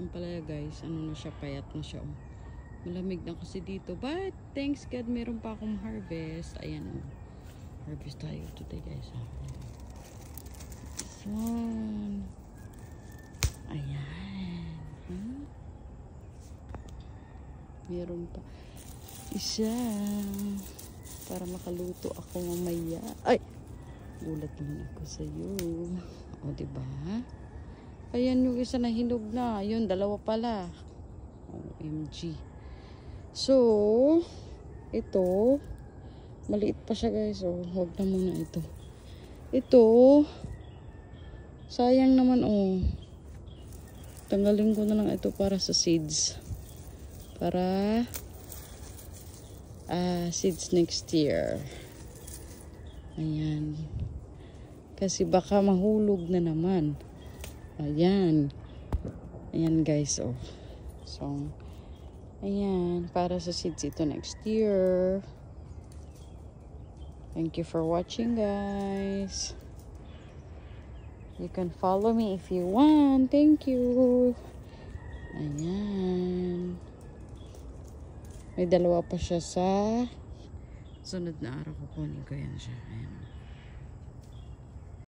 ampalaya guys, ano na siya, payat na siya. Oh. Malamig na kasi dito. But, thanks God, meron pa akong harvest. Ayan oh. Harvest tayo today guys. This one. Ayan. Meron pa. Isa. Para makaluto ako mamaya. Ay! Gulat naman ako sa'yo. O, diba? Ayan yung isa na hinog na. Yun, dalawa pala. OMG. So, ito, maliit pa siya guys. O, huwag na muna ito. Ito, sayang naman oh. Tanggalin ko na lang ito para sa seeds. Para seeds next year. Ayan. Kasi baka mahulog na naman. Ayan. Ayan guys, oh. So, ayan. Para sa seeds ito next year. Thank you for watching, guys. You can follow me if you want. Thank you. Ayan. May dalawa pa siya sa sunod na araw. Kukunin ko yan siya. Ayan.